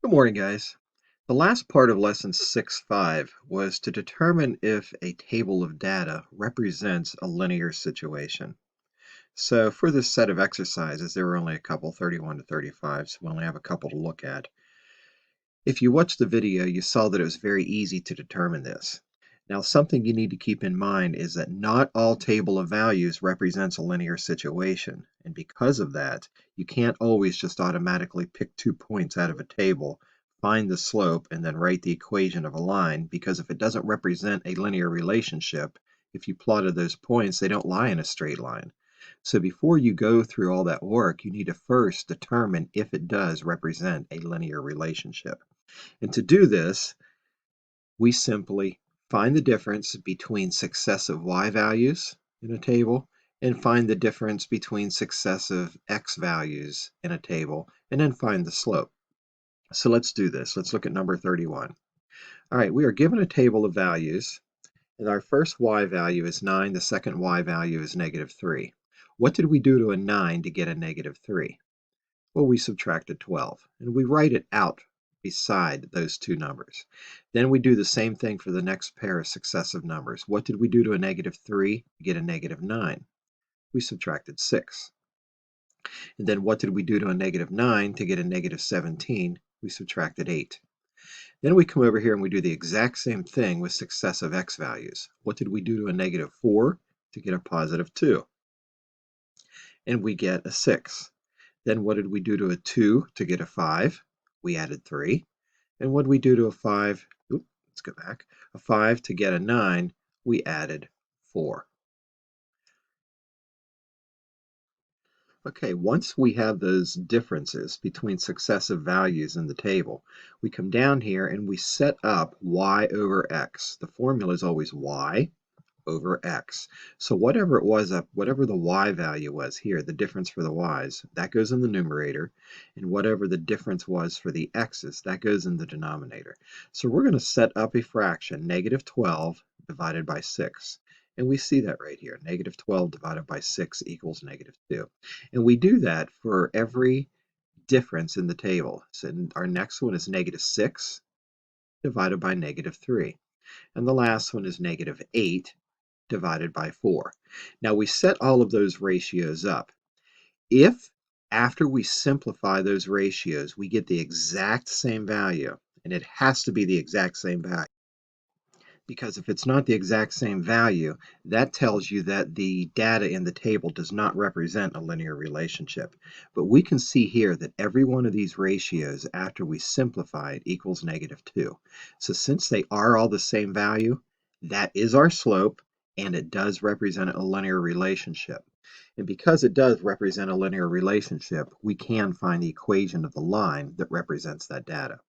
Good morning, guys. The last part of lesson 6.5 was to determine if a table of data represents a linear situation. So for this set of exercises, there were only a couple, 31 to 35, so we only have a couple to look at. If you watched the video, you saw that it was very easy to determine this. Now, something you need to keep in mind is that not all table of values represents a linear situation. And because of that, you can't always just automatically pick 2 points out of a table, find the slope, and then write the equation of a line, because if it doesn't represent a linear relationship, if you plotted those points, they don't lie in a straight line. So before you go through all that work, you need to first determine if it does represent a linear relationship. And to do this, we simply find the difference between successive y values in a table and find the difference between successive x values in a table, and then find the slope. So let's do this. Let's look at number 31. All right, we are given a table of values, and our first y value is 9, the second y value is -3. What did we do to a 9 to get a -3? Well, we subtracted 12, and we write it out beside those two numbers. Then we do the same thing for the next pair of successive numbers. What did we do to a -3 to get a -9? We subtracted 6. And then what did we do to a -9 to get a -17? We subtracted 8. Then we come over here and we do the exact same thing with successive x values. What did we do to a -4 to get a +2? And we get a 6. Then what did we do to a 2 to get a 5? We added 3. And what did we do to a 5? Let's go back. A 5 to get a 9, we added 4. Okay, once we have those differences between successive values in the table, we come down here and we set up y over x. The formula is always y over x. So whatever it was up, whatever the y value was here, the difference for the y's, that goes in the numerator, and whatever the difference was for the x's, that goes in the denominator. So we're going to set up a fraction, -12 divided by 6. And we see that right here, -12 divided by 6 equals -2. And we do that for every difference in the table. So our next one is -6 divided by -3. And the last one is -8 divided by 4. Now we set all of those ratios up. If after we simplify those ratios, we get the exact same value, and it has to be the exact same value, because if it's not the exact same value, that tells you that the data in the table does not represent a linear relationship. But we can see here that every one of these ratios, after we simplify it, equals -2. So since they are all the same value, that is our slope, and it does represent a linear relationship. And because it does represent a linear relationship, we can find the equation of the line that represents that data.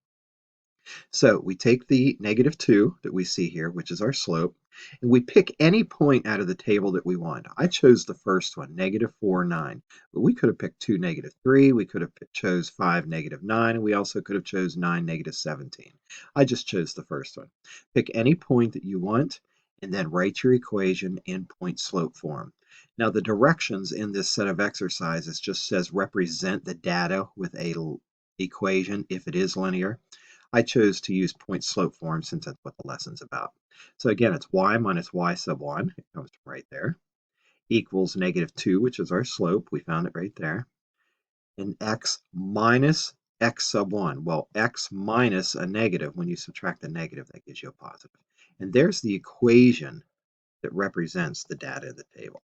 So we take the -2 that we see here, which is our slope, and we pick any point out of the table that we want. I chose the first one, -4, 9. But we could have picked 2, -3. We could have chose 5, -9. And we also could have chose 9, -17. I just chose the first one. Pick any point that you want, and then write your equation in point-slope form. Now the directions in this set of exercises just says represent the data with a equation if it is linear. I chose to use point-slope form since that's what the lesson's about. So again, it's y minus y sub 1, it comes from right there, equals -2, which is our slope. We found it right there. And x minus x sub 1. Well, x minus a negative, when you subtract a negative, that gives you a positive. And there's the equation that represents the data in the table.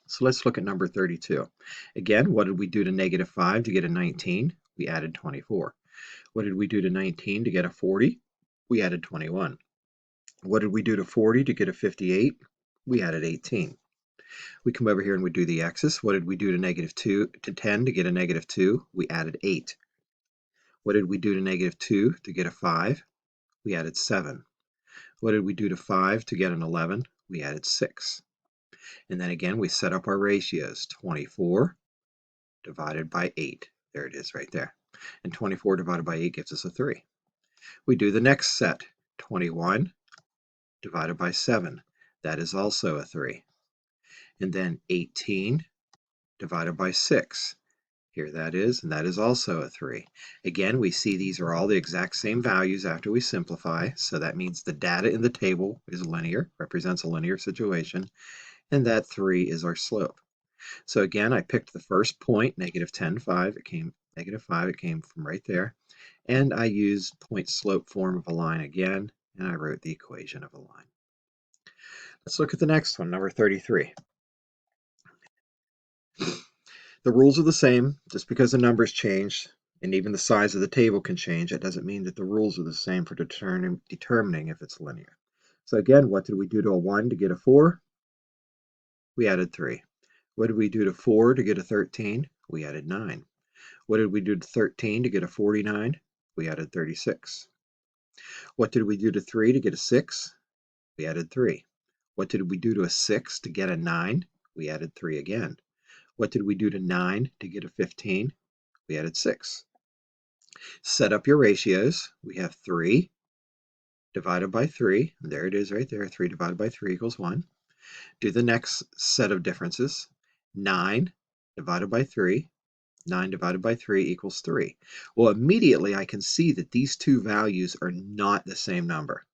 So let's look at number 32. Again, what did we do to -5 to get a 19? We added 24. What did we do to 19 to get a 40? We added 21. What did we do to 40 to get a 58? We added 18. We come over here and we do the x's. What did we do to -2 to 10 to get a -2? We added 8. What did we do to -2 to get a 5? We added 7. What did we do to 5 to get an 11? We added 6. And then again, we set up our ratios. 24 divided by 8. There it is right there. And 24 divided by 8 gives us a 3. We do the next set. 21 divided by 7. That is also a 3. And then 18 divided by 6. Here that is, and that is also a 3. Again, we see these are all the exact same values after we simplify, so that means the data in the table is linear, represents a linear situation, and that 3 is our slope. So again, I picked the first point, negative 10, 5. It came negative 5. It came from right there. And I used point slope form of a line again, and I wrote the equation of a line. Let's look at the next one, number 33. The rules are the same. Just because the numbers change and even the size of the table can change, it doesn't mean that the rules are the same for determining if it's linear. So again, what did we do to a 1 to get a 4? We added 3. What did we do to 4 to get a 13? We added 9. What did we do to 13 to get a 49? We added 36. What did we do to 3 to get a 6? We added 3. What did we do to a 6 to get a 9? We added 3 again. What did we do to 9 to get a 15? We added 6. Set up your ratios. We have 3 divided by 3. There it is right there. 3 divided by 3 equals 1. Do the next set of differences. 9 divided by 3. 9 divided by 3 equals 3. Well, immediately I can see that these two values are not the same number.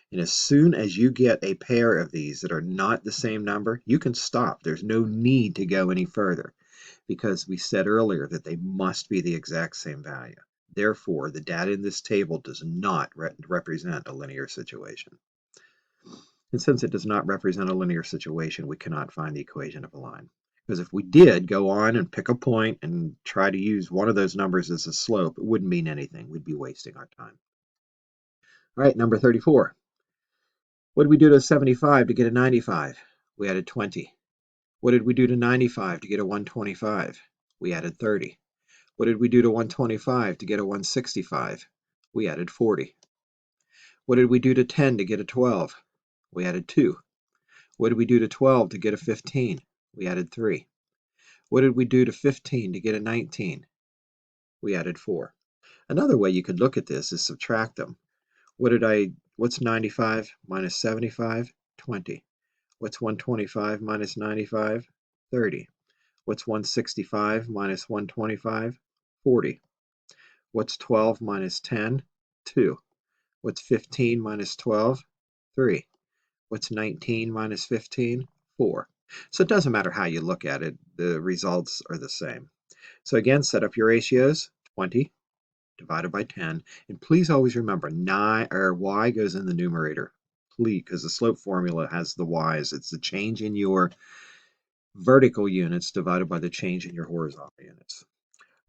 And as soon as you get a pair of these that are not the same number, you can stop. There's no need to go any further because we said earlier that they must be the exact same value. Therefore, the data in this table does not represent a linear situation. And since it does not represent a linear situation, we cannot find the equation of a line. Because if we did go on and pick a point and try to use one of those numbers as a slope, it wouldn't mean anything. We'd be wasting our time. All right, number 34. What did we do to 75 to get a 95? We added 20. What did we do to 95 to get a 125? We added 30. What did we do to 125 to get a 165? We added 40. What did we do to 10 to get a 12? We added 2. What did we do to 12 to get a 15? We added 3. What did we do to 15 to get a 19? We added 4. Another way you could look at this is subtract them. What's 95 minus 75? 20. What's 125 minus 95? 30. What's 165 minus 125? 40. What's 12 minus 10? 2. What's 15 minus 12? 3. What's 19 minus 15? 4. So it doesn't matter how you look at it, the results are the same. So again, set up your ratios. 20 divided by 10. And please always remember, y goes in the numerator. Please, because the slope formula has the y's. It's the change in your vertical units divided by the change in your horizontal units.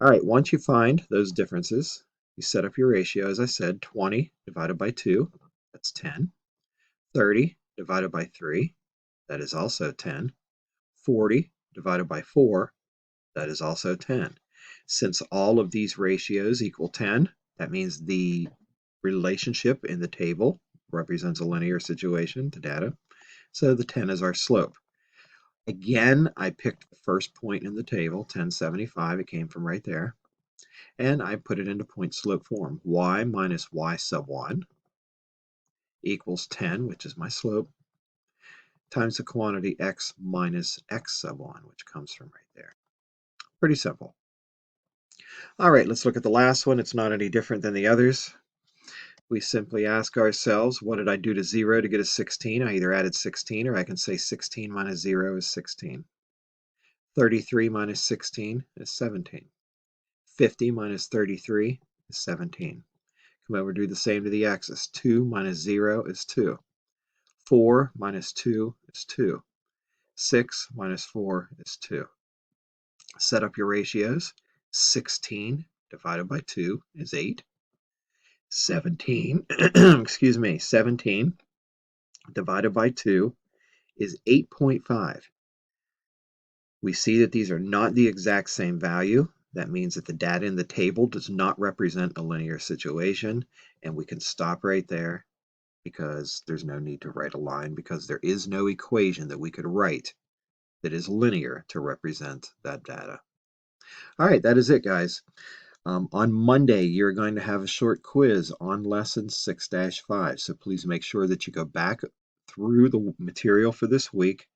All right, once you find those differences, you set up your ratio. As I said, 20 divided by 2, that's 10. 30 divided by 3, that is also 10. 40 divided by 4, that is also 10. Since all of these ratios equal 10, that means the relationship in the table represents a linear situation, the data. So the 10 is our slope. Again, I picked the first point in the table, 1075. It came from right there. And I put it into point slope form. Y minus y sub 1 equals 10, which is my slope, times the quantity x minus x sub 1, which comes from right there. Pretty simple. All right, let's look at the last one. It's not any different than the others. We simply ask ourselves, what did I do to 0 to get a 16? I either added 16 or I can say 16 minus 0 is 16. 33 minus 16 is 17. 50 minus 33 is 17. Come over, do the same to the x's. 2 minus 0 is 2. 4 minus 2 is 2. 6 minus 4 is 2. Set up your ratios. 16 divided by 2 is 8. 17, excuse me, 17 divided by 2 is 8.5. We see that these are not the exact same value. That means that the data in the table does not represent a linear situation, and we can stop right there because there's no need to write a line because there is no equation that we could write that is linear to represent that data. All right, that is it, guys. On Monday, you're going to have a short quiz on lesson 6-5. So please make sure that you go back through the material for this week,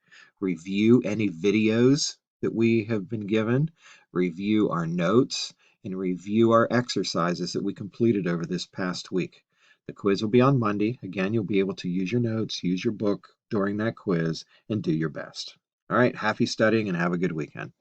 review any videos that we have been given, review our notes, and review our exercises that we completed over this past week. The quiz will be on Monday. Again, you'll be able to use your notes, use your book during that quiz, and do your best. All right, happy studying and have a good weekend.